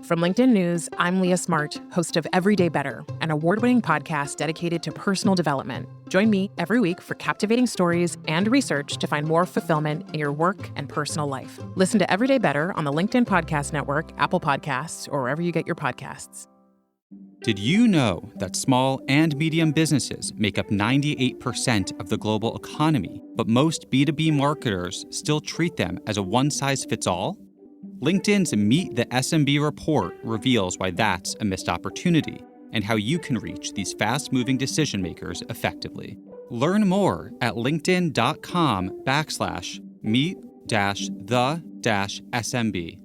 From LinkedIn News, I'm Leah Smart, host of Everyday Better, an award-winning podcast dedicated to personal development. Join me every week for captivating stories and research to find more fulfillment in your work and personal life. Listen to Everyday Better on the LinkedIn Podcast Network, Apple Podcasts, or wherever you get your podcasts. Did you know that small and medium businesses make up 98% of the global economy, but most B2B marketers still treat them as a one-size-fits-all? LinkedIn's Meet the SMB report reveals why that's a missed opportunity and how you can reach these fast-moving decision makers effectively. Learn more at linkedin.com/meet-the-SMB.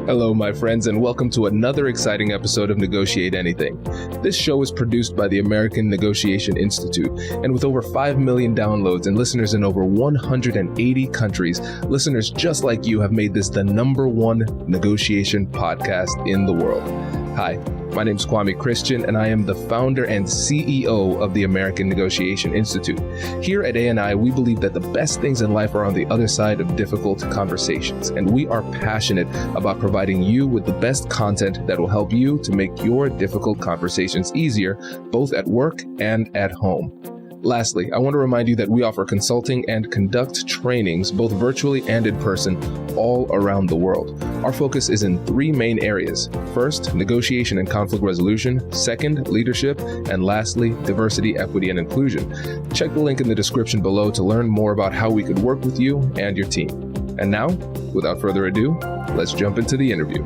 Hello, my friends, and welcome to another exciting episode of Negotiate Anything. This show is produced by the American Negotiation Institute, and with over 5 million downloads and listeners in over 180 countries, listeners just like you have made this the #1 negotiation podcast in the world. Hi, my name is Kwame Christian, and I am the founder and CEO of the American Negotiation Institute. Here at ANI, we believe that the best things in life are on the other side of difficult conversations, and we are passionate about providing you with the best content that will help you to make your difficult conversations easier, both at work and at home. Lastly, I want to remind you that we offer consulting and conduct trainings, both virtually and in person, all around the world. Our focus is in 3 main areas. First, negotiation and conflict resolution. Second, leadership. And lastly, diversity, equity, and inclusion. Check the link in the description below to learn more about how we could work with you and your team. And now, without further ado, let's jump into the interview.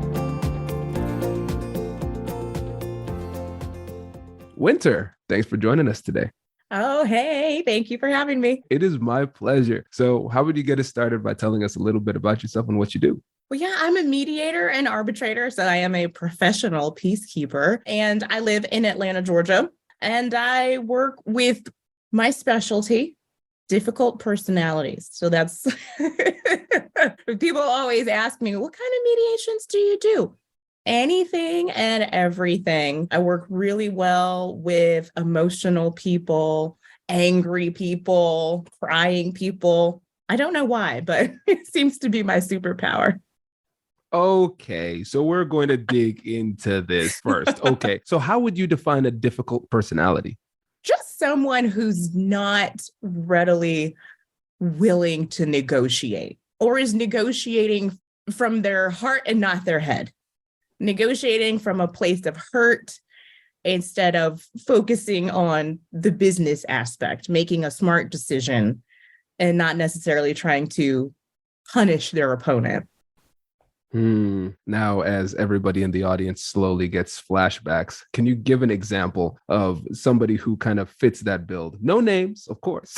Winter, thanks for joining us today. Oh, hey, thank you for having me. It is my pleasure. So how would you get us started by telling us a little bit about yourself and what you do? Well, yeah, I'm a mediator and arbitrator. So I am a professional peacekeeper, and I live in Atlanta, Georgia. And I work with my specialty, difficult personalities. So that's people always ask me, what kind of mediations do you do? Anything and everything. I work really well with emotional people, angry people, crying people. I don't know why, but it seems to be my superpower. Okay, so we're going to dig into this first. Okay, so how would you define a difficult personality? Just someone who's not readily willing to negotiate, or is negotiating from their heart and not their head. Negotiating from a place of hurt instead of focusing on the business aspect, making a smart decision and not necessarily trying to punish their opponent. Now, as everybody in the audience slowly gets flashbacks, can you give an example of somebody who kind of fits that build? No names, of course,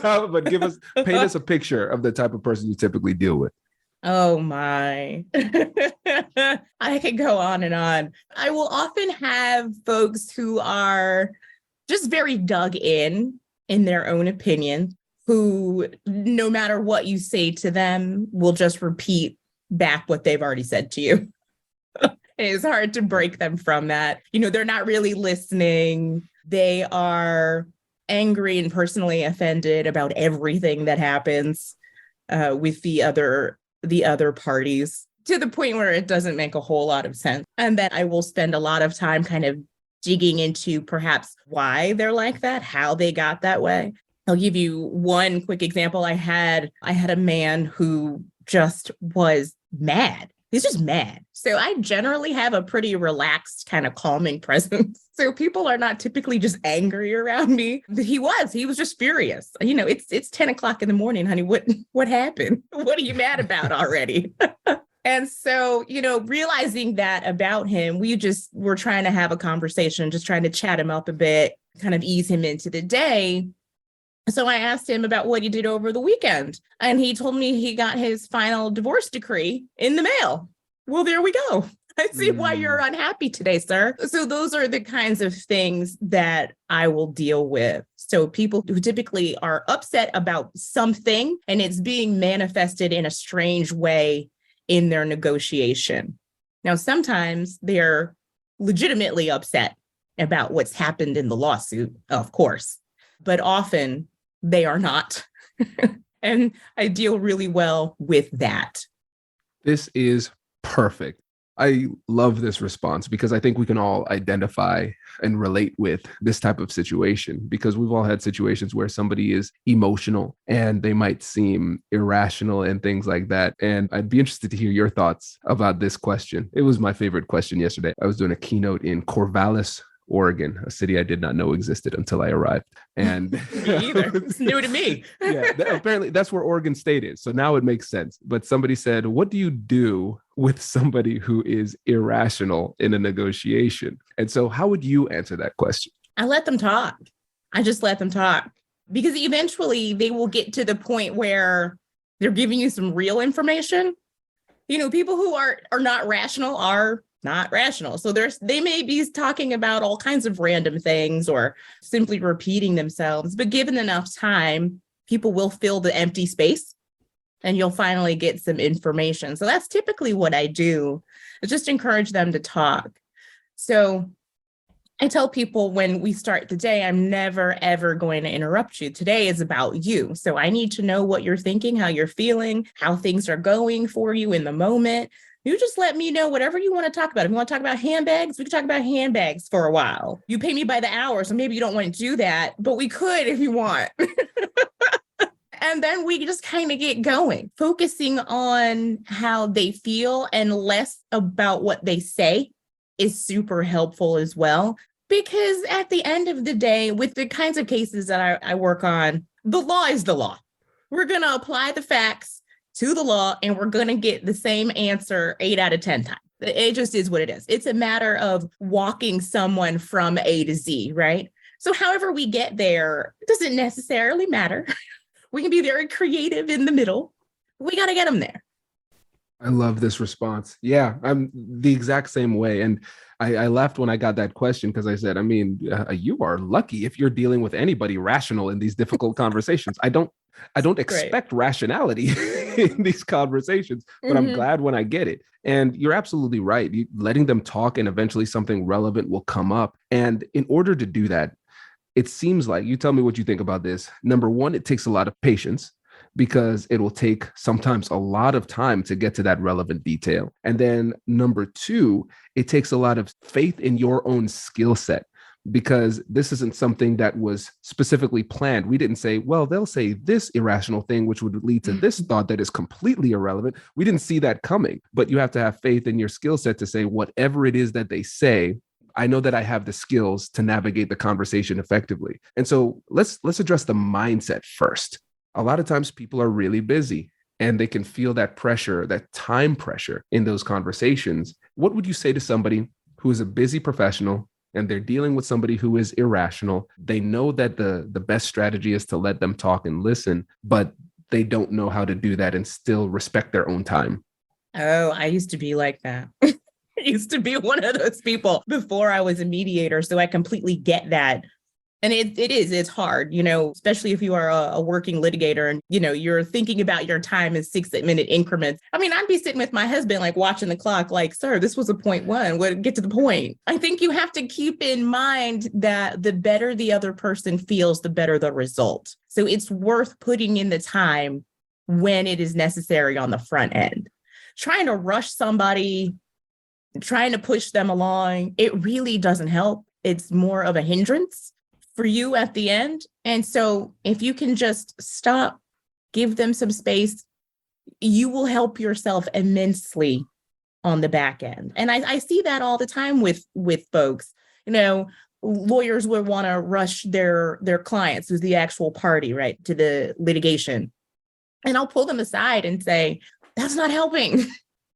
but paint us a picture of the type of person you typically deal with. Oh my. I could go on and on. I will often have folks who are just very dug in their own opinion, who no matter what you say to them will just repeat back what they've already said to you. It's hard to break them from that. You know, they're not really listening. They are angry and personally offended about everything that happens with the other parties, to the point where it doesn't make a whole lot of sense. And then I will spend a lot of time kind of digging into perhaps why they're like that, how they got that way. I'll give you one quick example. I had a man who just was mad. He's just mad. So I generally have a pretty relaxed, kind of calming presence. So people are not typically just angry around me. He was just furious. You know, it's 10 o'clock in the morning, honey. What happened? What are you mad about already? And so, you know, realizing that about him, we're trying to have a conversation, just trying to chat him up a bit, kind of ease him into the day. So I asked him about what he did over the weekend, and he told me he got his final divorce decree in the mail. Well, there we go. I see why you're unhappy today, sir. So those are the kinds of things that I will deal with. So people who typically are upset about something and it's being manifested in a strange way in their negotiation. Now, sometimes they're legitimately upset about what's happened in the lawsuit, of course, but often they are not. And I deal really well with that. This is perfect. I love this response because I think we can all identify and relate with this type of situation because we've all had situations where somebody is emotional and they might seem irrational and things like that. And I'd be interested to hear your thoughts about this question. It was my favorite question yesterday. I was doing a keynote in Corvallis, Oregon, a city I did not know existed until I arrived. And me either. It's new to me. Apparently that's where Oregon State is. So now it makes sense. But somebody said, what do you do with somebody who is irrational in a negotiation? And so how would you answer that question? I let them talk. I just let them talk because eventually they will get to the point where they're giving you some real information. You know, people who are not rational are not rational. So they may be talking about all kinds of random things or simply repeating themselves, but given enough time, people will fill the empty space and you'll finally get some information. So that's typically what I do. I just encourage them to talk. So I tell people when we start the day, I'm never, ever going to interrupt you. Today is about you. So I need to know what you're thinking, how you're feeling, how things are going for you in the moment. You just let me know whatever you want to talk about. If you want to talk about handbags, we can talk about handbags for a while. You pay me by the hour, so maybe you don't want to do that, but we could if you want. And then we just kind of get going, focusing on how they feel and less about what they say is super helpful as well. Because at the end of the day, with the kinds of cases that I work on, the law is the law. We're going to apply the facts to the law, and we're going to get the same answer 8 out of 10 times. It just is what it is. It's a matter of walking someone from A to Z, right? So however we get there, it doesn't necessarily matter. We can be very creative in the middle. We got to get them there. I love this response. Yeah, I'm the exact same way. And I laughed when I got that question because I said, you are lucky if you're dealing with anybody rational in these difficult conversations. I don't expect rationality in these conversations, but I'm glad when I get it. And you're absolutely right. Letting them talk and eventually something relevant will come up. And in order to do that, it seems like, you tell me what you think about this. Number one, it takes a lot of patience, because it will take sometimes a lot of time to get to that relevant detail. And then number two, it takes a lot of faith in your own skill set, because this isn't something that was specifically planned. We didn't say, well, they'll say this irrational thing, which would lead to this thought that is completely irrelevant. We didn't see that coming, but you have to have faith in your skill set to say whatever it is that they say, I know that I have the skills to navigate the conversation effectively. And so let's address the mindset first. A lot of times people are really busy and they can feel that pressure, that time pressure in those conversations. What would you say to somebody who is a busy professional and they're dealing with somebody who is irrational? They know that the best strategy is to let them talk and listen, but they don't know how to do that and still respect their own time. Oh, I used to be like that. I used to be one of those people before I was a mediator. So I completely get that. And it's hard, especially if you are a working litigator and, you're thinking about your time in 6-minute increments. I mean, I'd be sitting with my husband, like watching the clock, like, sir, this was a point one. Well, get to the point. I think you have to keep in mind that the better the other person feels, the better the result. So it's worth putting in the time when it is necessary on the front end. Trying to rush somebody, trying to push them along, it really doesn't help. It's more of a hindrance for you at the end. And so if you can just stop, give them some space, you will help yourself immensely on the back end. And I see that all the time with folks. Lawyers would want to rush their clients, who's the actual party, right, to the litigation. And I'll pull them aside and say, that's not helping.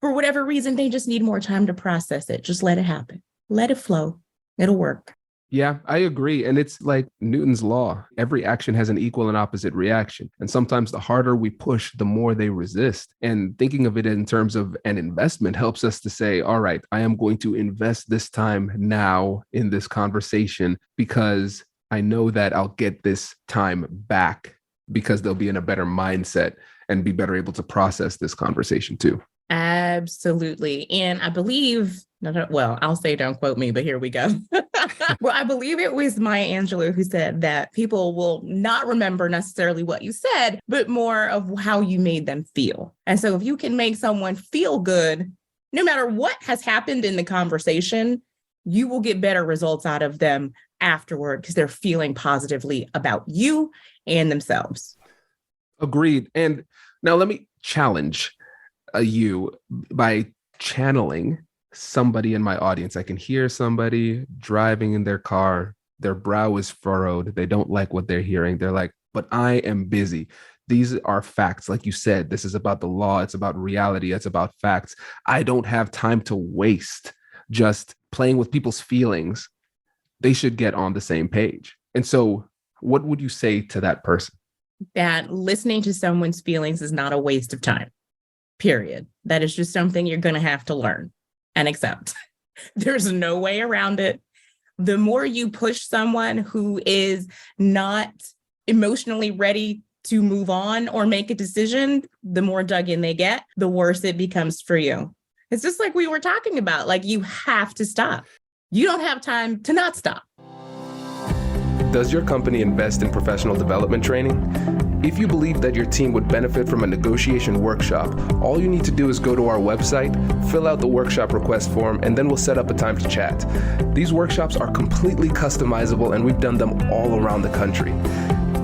For whatever reason, they just need more time to process it. Just let it happen. Let it flow. It'll work. Yeah, I agree. And it's like Newton's law. Every action has an equal and opposite reaction. And sometimes the harder we push, the more they resist. And thinking of it in terms of an investment helps us to say, all right, I am going to invest this time now in this conversation because I know that I'll get this time back because they'll be in a better mindset and be better able to process this conversation too. Absolutely. And I believe, I'll say don't quote me, but here we go. Well, I believe it was Maya Angelou who said that people will not remember necessarily what you said, but more of how you made them feel. And so if you can make someone feel good, no matter what has happened in the conversation, you will get better results out of them afterward because they're feeling positively about you and themselves. Agreed. And now let me challenge you by channeling somebody in my audience. I can hear somebody driving in their car, their brow is furrowed. They don't like what they're hearing. They're like, but I am busy. These are facts. Like you said, this is about the law. It's about reality. It's about facts. I don't have time to waste just playing with people's feelings. They should get on the same page. And so what would you say to that person? That listening to someone's feelings is not a waste of time, period. That is just something you're going to have to learn and accept. There's no way around it. The more you push someone who is not emotionally ready to move on or make a decision, the more dug in they get, the worse it becomes for you. It's just like we were talking about, like you have to stop. You don't have time to not stop. Does your company invest in professional development training? If you believe that your team would benefit from a negotiation workshop, all you need to do is go to our website, fill out the workshop request form, and then we'll set up a time to chat. These workshops are completely customizable, and we've done them all around the country.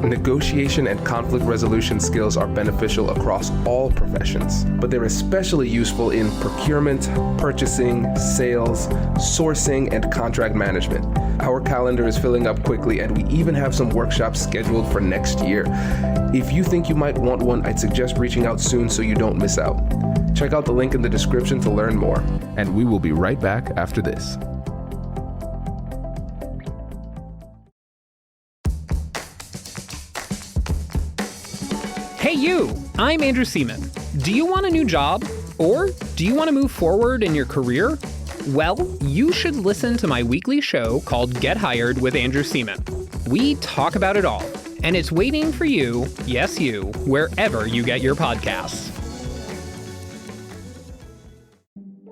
Negotiation and conflict resolution skills are beneficial across all professions, but they're especially useful in procurement, purchasing, sales, sourcing, and contract management. Our calendar is filling up quickly, and we even have some workshops scheduled for next year. If you think you might want one, I'd suggest reaching out soon so you don't miss out. Check out the link in the description to learn more, and we will be right back after this. Hey you, I'm Andrew Seaman. Do you want a new job? Or do you want to move forward in your career? Well, you should listen to my weekly show called Get Hired with Andrew Seaman. We talk about it all, and it's waiting for you, yes you, wherever you get your podcasts.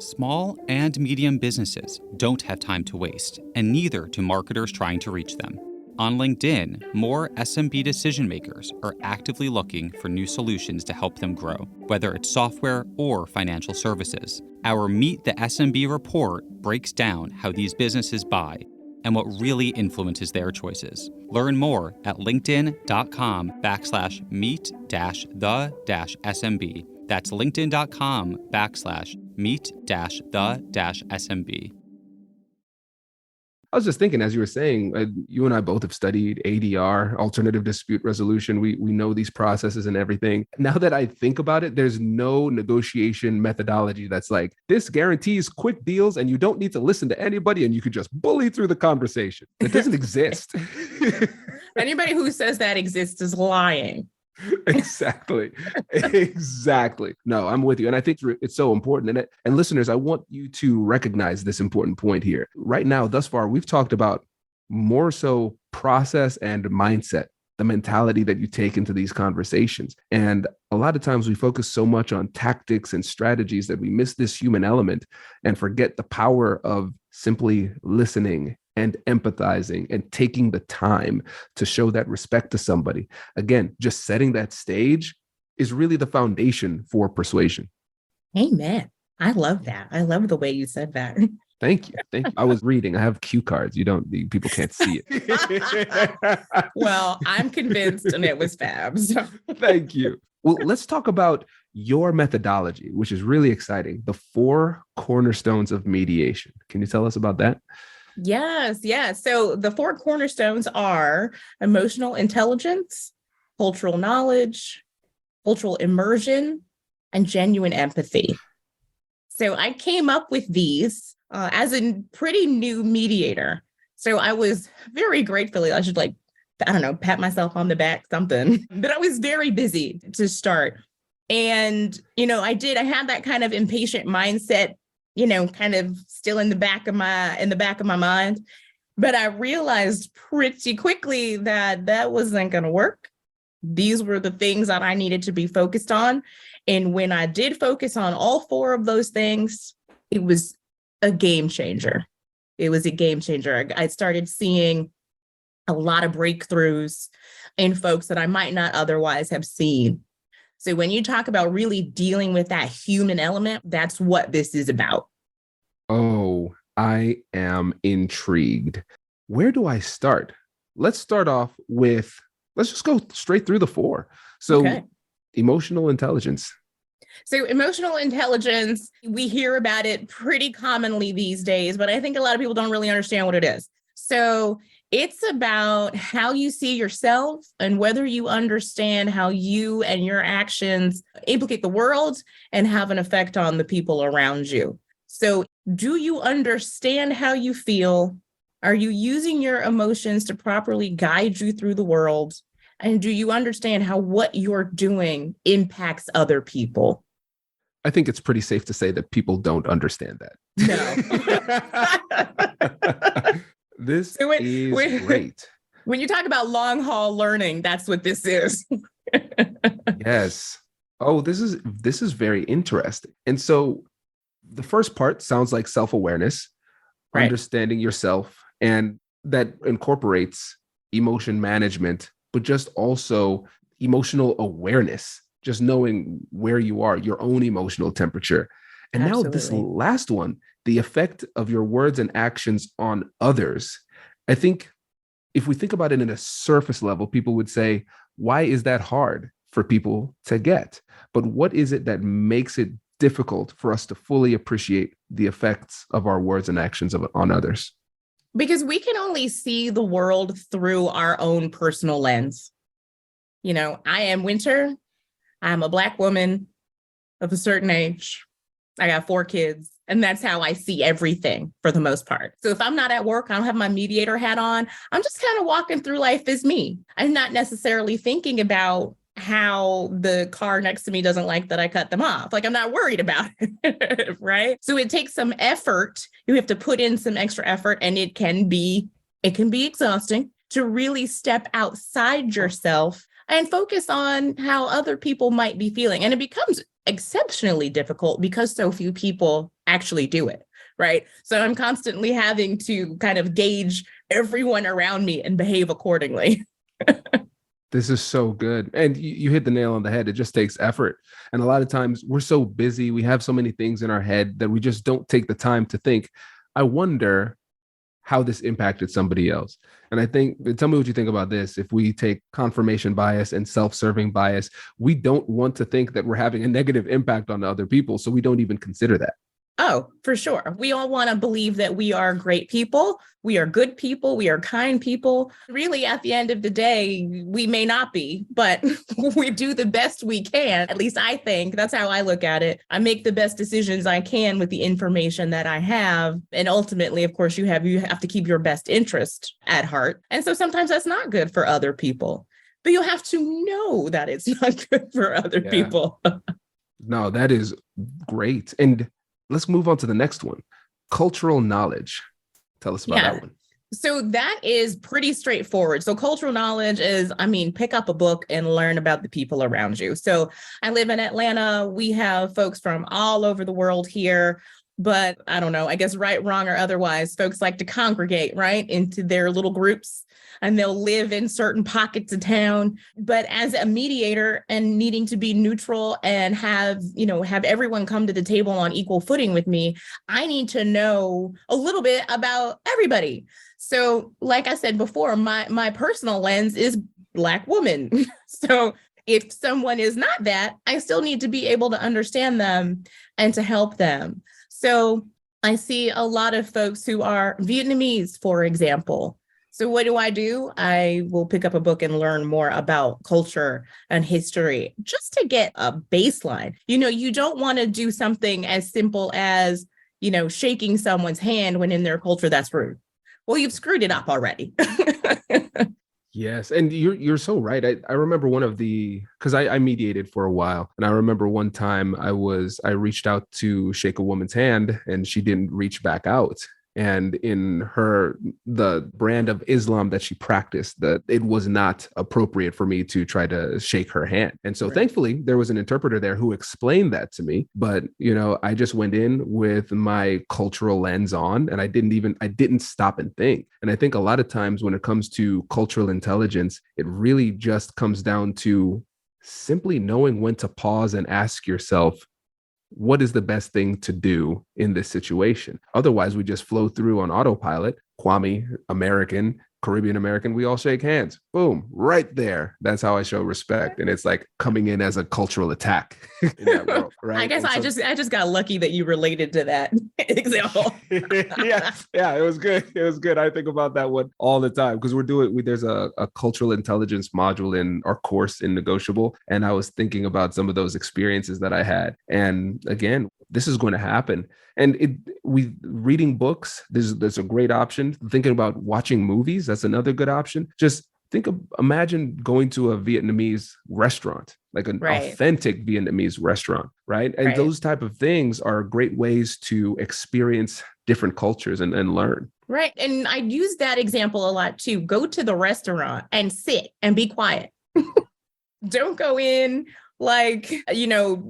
Small and medium businesses don't have time to waste, and neither do marketers trying to reach them. On LinkedIn, more SMB decision makers are actively looking for new solutions to help them grow, whether it's software or financial services. Our Meet the SMB report breaks down how these businesses buy and what really influences their choices. Learn more at linkedin.com/meet-the-SMB. That's linkedin.com/meet-the-SMB. I was just thinking, as you were saying, you and I both have studied ADR, alternative dispute resolution. We know these processes and everything. Now that I think about it, there's no negotiation methodology that's like, this guarantees quick deals and you don't need to listen to anybody and you could just bully through the conversation. It doesn't exist. Anybody who says that exists is lying. Exactly. No, I'm with you. And I think it's so important. And listeners, I want you to recognize this important point here. Right now, thus far, we've talked about more so process and mindset, the mentality that you take into these conversations. And a lot of times we focus so much on tactics and strategies that we miss this human element and forget the power of simply listening and empathizing and taking the time to show that respect to somebody. Again, just setting that stage is really the foundation for persuasion. Amen. I love that. I love the way you said that. Thank you. I was reading. I have cue cards. People can't see it. Well, I'm convinced and it was fab. So. Thank you. Well, let's talk about your methodology, which is really exciting. The 4 cornerstones of mediation. Can you tell us about that? Yes. So the 4 cornerstones are emotional intelligence, cultural knowledge, cultural immersion, and genuine empathy. So I came up with these as a pretty new mediator. So I was very grateful. I should pat myself on the back, something, but I was very busy to start. And, I had that kind of impatient mindset, kind of still in the back of my mind. But I realized pretty quickly that wasn't going to work. These were the things that I needed to be focused on. And when I did focus on all 4 of those things, it was a game changer. It was a game changer. I started seeing a lot of breakthroughs in folks that I might not otherwise have seen. So when you talk about really dealing with that human element, that's what this is about. Oh, I am intrigued. Where do I start? Let's start off with, let's just go straight through the four. So, Okay. Emotional intelligence. So emotional intelligence, we hear about it pretty commonly these days, but I think a lot of people don't really understand what it is. So it's about how you see yourself and whether you understand how you and your actions implicate the world and have an effect on the people around you. So do you understand how you feel? Are you using your emotions to properly guide you through the world? And do you understand how what you're doing impacts other people? I think it's pretty safe to say that people don't understand that. No. This So is great. When you talk about long haul learning, that's what this is. Yes. Oh, this is very interesting. And so the first part sounds like self-awareness, Right. understanding yourself, and that incorporates emotion management, but just also emotional awareness, just knowing where you are, your own emotional temperature. And now this Absolutely. last one, the effect of your words and actions on others. I think if we think about it in a surface level, people would say, why is that hard for people to get? But what is it that makes it difficult for us to fully appreciate the effects of our words and actions on others? Because we can only see the world through our own personal lens. You know, I am Winter. I'm a Black woman of a certain age. I got 4 kids, and that's how I see everything for the most part. So if I'm not at work, I don't have my mediator hat on, I'm just kind of walking through life as me. I'm not necessarily thinking about how the car next to me doesn't like that I cut them off. Like, I'm not worried about it, right? So it takes some effort. You have to put in some extra effort, and it can be exhausting to really step outside yourself and focus on how other people might be feeling. And it becomes exceptionally difficult because so few people actually do it, right? So I'm constantly having to kind of gauge everyone around me and behave accordingly. This is so good. And you hit the nail on the head. It just takes effort. And a lot of times we're so busy, we have so many things in our head that we just don't take the time to think, I wonder how this impacted somebody else. And I think, tell me what you think about this. If we take confirmation bias and self-serving bias, we don't want to think that we're having a negative impact on other people. So we don't even consider that. Oh, for sure. We all want to believe that we are great people. We are good people. We are kind people. Really, at the end of the day, we may not be, but we do the best we can. At least I think that's how I look at it. I make the best decisions I can with the information that I have. And ultimately, of course, you have to keep your best interest at heart. And so sometimes that's not good for other people, but you have to know that it's not good for other people. No, that is great. And let's move on to the next one. Cultural knowledge. Tell us about that one. So that is pretty straightforward. So cultural knowledge is, pick up a book and learn about the people around you. So I live in Atlanta. We have folks from all over the world here. But I don't know, I guess right, wrong, or otherwise, folks like to congregate, right, into their little groups, and they'll live in certain pockets of town. But as a mediator and needing to be neutral and have everyone come to the table on equal footing with me, I need to know a little bit about everybody. So like I said before, my personal lens is Black woman. So if someone is not that, I still need to be able to understand them and to help them. So I see a lot of folks who are Vietnamese, for example. So what do? I will pick up a book and learn more about culture and history just to get a baseline. You don't want to do something as simple as, shaking someone's hand when in their culture that's rude. Well, you've screwed it up already. Yes. And you're so right. I remember because I mediated for a while. And I remember one time I reached out to shake a woman's hand and she didn't reach back out. And in the brand of Islam that she practiced, that it was not appropriate for me to try to shake her hand. And so thankfully there was an interpreter there who explained that to me. But, I just went in with my cultural lens on, and I didn't stop and think. And I think a lot of times when it comes to cultural intelligence, it really just comes down to simply knowing when to pause and ask yourself, what is the best thing to do in this situation? Otherwise, we just flow through on autopilot. Kwame, American, Caribbean American, we all shake hands. Boom, right there. That's how I show respect. And it's like coming in as a cultural attack in that world, right? I guess I just got lucky that you related to that example. yeah, it was good. It was good. I think about that one all the time because there's a cultural intelligence module in our course in Negotiable. And I was thinking about some of those experiences that I had. And again, this is going to happen. And reading books, there's a great option. Thinking about watching movies, that's another good option. Just imagine going to a Vietnamese restaurant, like an authentic Vietnamese restaurant, right? And those type of things are great ways to experience different cultures and learn. Right. And I use that example a lot too. Go to the restaurant and sit and be quiet. Don't go in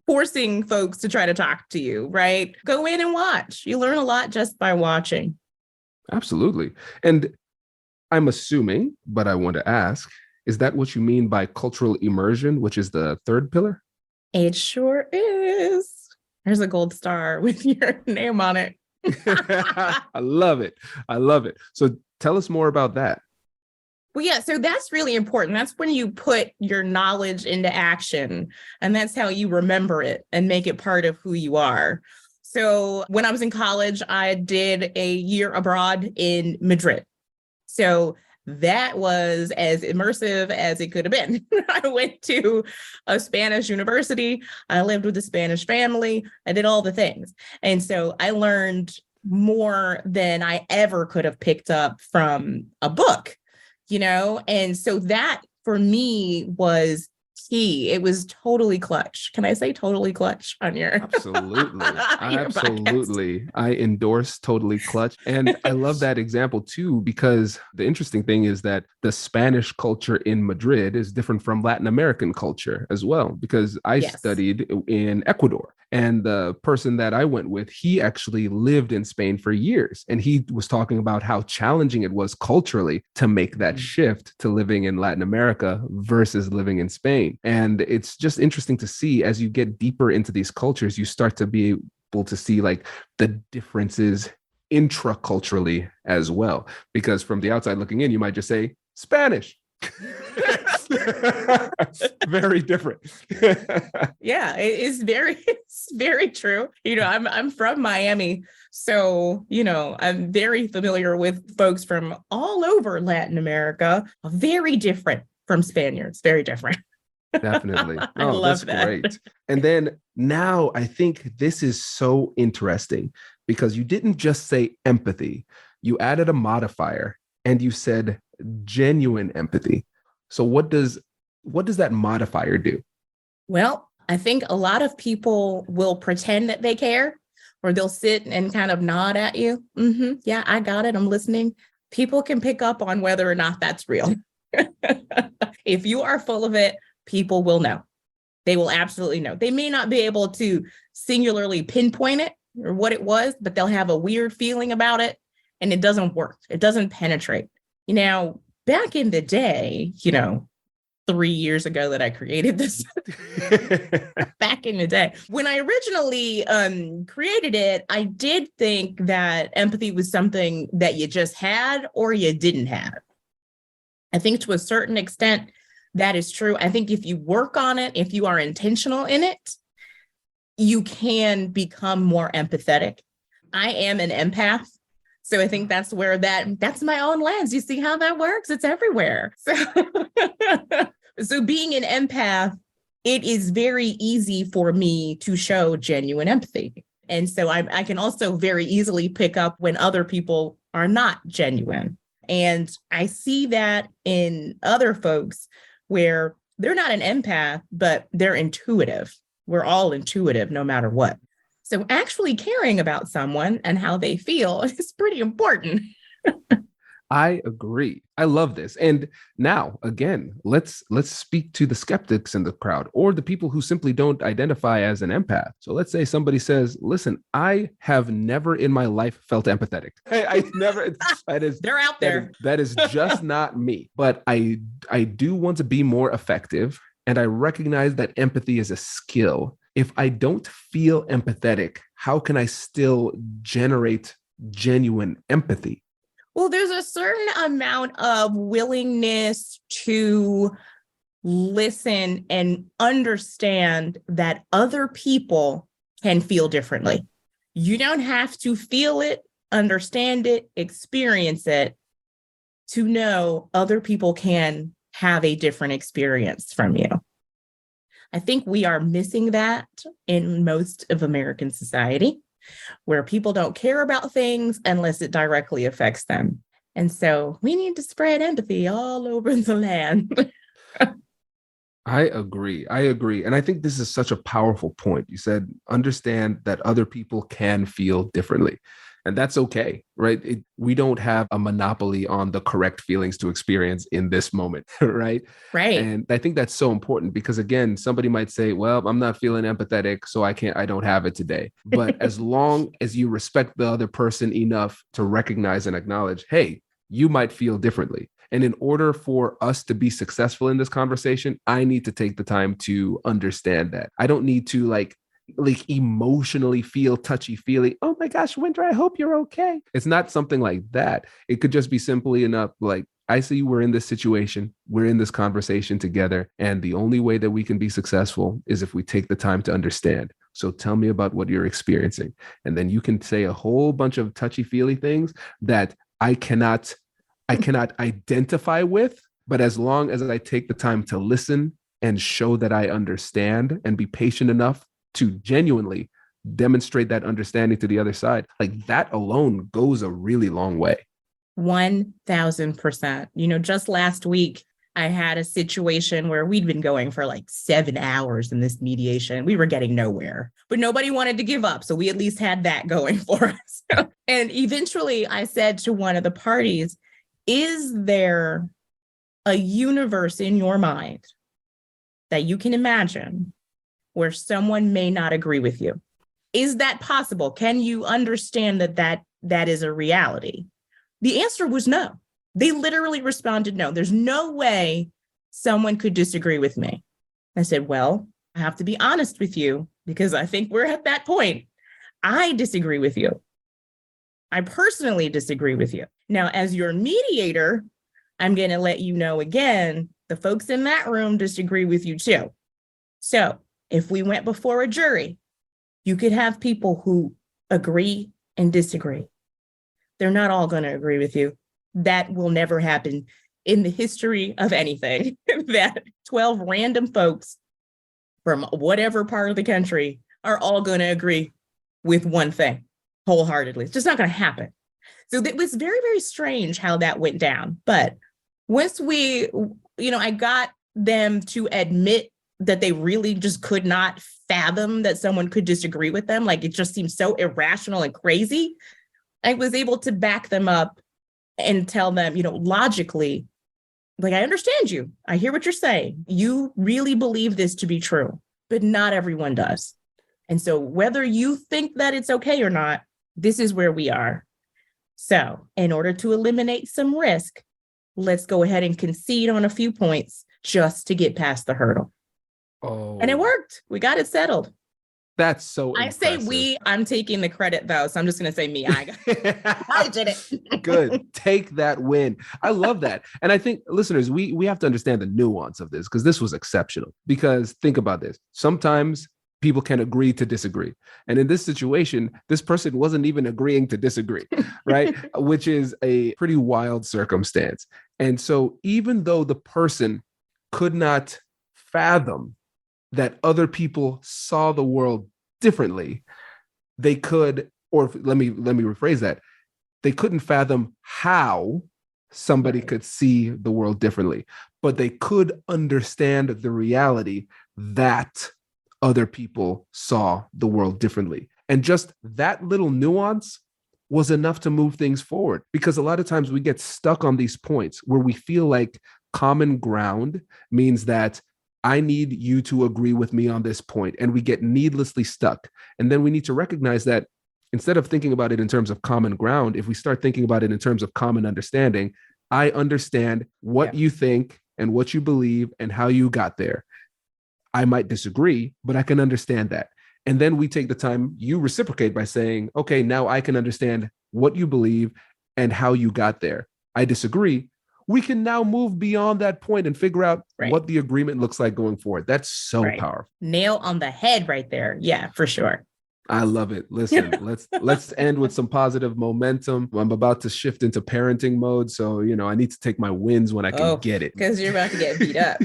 forcing folks to try to talk to you, right? Go in and watch. You learn a lot just by watching. Absolutely. And I'm assuming, but I want to ask, is that what you mean by cultural immersion, which is the third pillar? It sure is. There's a gold star with your name on it. I love it. I love it. So tell us more about that. Well, yeah, so that's really important. That's when you put your knowledge into action, and that's how you remember it and make it part of who you are. So when I was in college, I did a year abroad in Madrid. So that was as immersive as it could have been. I went to a Spanish university. I lived with a Spanish family. I did all the things. And so I learned more than I ever could have picked up from a book. And so that for me was key. It was totally clutch. Can I say totally clutch on your? Absolutely. Absolutely. Podcast? I endorse totally clutch. And I love that example too, because the interesting thing is that the Spanish culture in Madrid is different from Latin American culture as well, because I studied in Ecuador. And the person that I went with, he actually lived in Spain for years. And he was talking about how challenging it was culturally to make that shift to living in Latin America versus living in Spain. And it's just interesting to see as you get deeper into these cultures, you start to be able to see like the differences intraculturally as well. Because from the outside looking in, you might just say Spanish. Very different. Yeah, it's very true. I'm from Miami, so I'm very familiar with folks from all over Latin America. Very different from Spaniards. Very different. Definitely. I love that's that. Great. And then now I think this is so interesting because you didn't just say empathy, you added a modifier and you said genuine empathy. So what does that modifier do? Well, I think a lot of people will pretend that they care, or they'll sit and kind of nod at you. Mm-hmm. Yeah, I got it. I'm listening. People can pick up on whether or not that's real. If you are full of it, people will know. They will absolutely know. They may not be able to singularly pinpoint it or what it was, but they'll have a weird feeling about it, and it doesn't work. It doesn't penetrate. Back in the day, 3 years ago that I created this, back in the day, when I originally created it, I did think that empathy was something that you just had or you didn't have. I think to a certain extent, that is true. I think if you work on it, if you are intentional in it, you can become more empathetic. I am an empath. So I think that's where that's my own lens. You see how that works? It's everywhere. So being an empath, it is very easy for me to show genuine empathy. And so I can also very easily pick up when other people are not genuine. And I see that in other folks where they're not an empath, but they're intuitive. We're all intuitive no matter what. So actually caring about someone and how they feel is pretty important. I agree. I love this. And now, again, let's speak to the skeptics in the crowd or the people who simply don't identify as an empath. So let's say somebody says, listen, I have never in my life felt empathetic. I never, They're out there. That is just not me. But I do want to be more effective. And I recognize that empathy is a skill. If I don't feel empathetic, how can I still generate genuine empathy? Well, there's a certain amount of willingness to listen and understand that other people can feel differently. You don't have to feel it, understand it, experience it to know other people can have a different experience from you. I think we are missing that in most of American society, where people don't care about things unless it directly affects them. And so we need to spread empathy all over the land. I agree. And I think this is such a powerful point. You said, understand that other people can feel differently. And that's okay, right? We don't have a monopoly on the correct feelings to experience in this moment, right? Right. And I think that's so important because, again, somebody might say, well, I'm not feeling empathetic, so I don't have it today. But as long as you respect the other person enough to recognize and acknowledge, hey, you might feel differently. And in order for us to be successful in this conversation, I need to take the time to understand that. I don't need to like emotionally feel touchy-feely. Oh my gosh, Winter, I hope you're okay. It's not something like that. It could just be simply enough like, I see we're in this situation. We're in this conversation together. And the only way that we can be successful is if we take the time to understand. So tell me about what you're experiencing. And then you can say a whole bunch of touchy-feely things that I cannot identify with. But as long as I take the time to listen and show that I understand and be patient enough to genuinely demonstrate that understanding to the other side, like that alone goes a really long way. 1000%. Just last week, I had a situation where we'd been going for like 7 hours in this mediation. We were getting nowhere, but nobody wanted to give up. So we at least had that going for us. And eventually I said to one of the parties, is there a universe in your mind that you can imagine where someone may not agree with you? Is that possible? Can you understand that is a reality? The answer was no. They literally responded, no, there's no way someone could disagree with me. I said, well, I have to be honest with you because I think we're at that point. I disagree with you. I personally disagree with you. Now, as your mediator, I'm going to let you know again, the folks in that room disagree with you too. So if we went before a jury, you could have people who agree and disagree. They're not all going to agree with you. That will never happen in the history of anything, that 12 random folks from whatever part of the country are all going to agree with one thing wholeheartedly. It's just not going to happen. So it was very, very strange how that went down. But once I got them to admit that they really just could not fathom that someone could disagree with them. Like, it just seemed so irrational and crazy. I was able to back them up and tell them, logically, like, I understand you. I hear what you're saying. You really believe this to be true, but not everyone does. And so whether you think that it's okay or not, this is where we are. So in order to eliminate some risk, let's go ahead and concede on a few points just to get past the hurdle. Oh, and it worked. We got it settled. That's so I say we, I'm taking the credit though. So I'm just going to say me. I did it. Good. Take that win. I love that. And I think listeners, we have to understand the nuance of this because this was exceptional. Because think about this. Sometimes people can agree to disagree. And in this situation, this person wasn't even agreeing to disagree, right? Which is a pretty wild circumstance. And so even though the person could not fathom that other people saw the world differently, they could, or let me rephrase that, they couldn't fathom how somebody could see the world differently, but they could understand the reality that other people saw the world differently. And just that little nuance was enough to move things forward, because a lot of times we get stuck on these points where we feel like common ground means that I need you to agree with me on this point, and we get needlessly stuck. And then we need to recognize that instead of thinking about it in terms of common ground, if we start thinking about it in terms of common understanding, I understand what you think and what you believe and how you got there. I might disagree, but I can understand that. And then we take the time, you reciprocate by saying, okay, now I can understand what you believe and how you got there. I disagree. We can now move beyond that point and figure out what the agreement looks like going forward. That's so powerful. Nail on the head right there. Yeah, for sure. I love it. Listen, let's end with some positive momentum. I'm about to shift into parenting mode. So, I need to take my wins when I can get it. Because you're about to get beat up.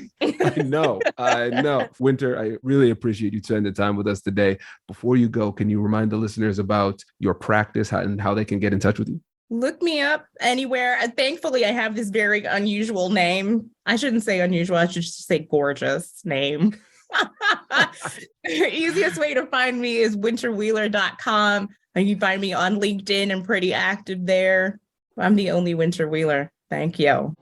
I know. Winter, I really appreciate you spending time with us today. Before you go, can you remind the listeners about your practice and how they can get in touch with you? Look me up anywhere. Thankfully, I have this very unusual name. I shouldn't say unusual. I should just say gorgeous name. Easiest way to find me is winterwheeler.com. And you can find me on LinkedIn. I'm pretty active there. I'm the only Winter Wheeler. Thank you.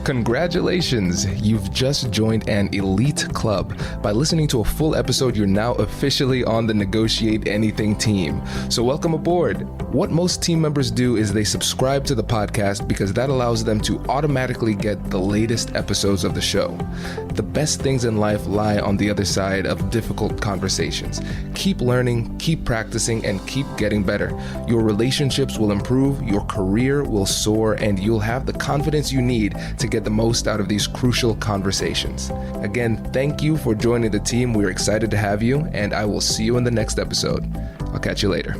Congratulations, you've just joined an elite club. By listening to a full episode, you're now officially on the Negotiate Anything team. So welcome aboard. What most team members do is they subscribe to the podcast because that allows them to automatically get the latest episodes of the show. The best things in life lie on the other side of difficult conversations. Keep learning, keep practicing, and keep getting better. Your relationships will improve, your career will soar, and you'll have the confidence you need to get the most out of these crucial conversations. Again, thank you for joining the team. We're excited to have you, and I will see you in the next episode. I'll catch you later.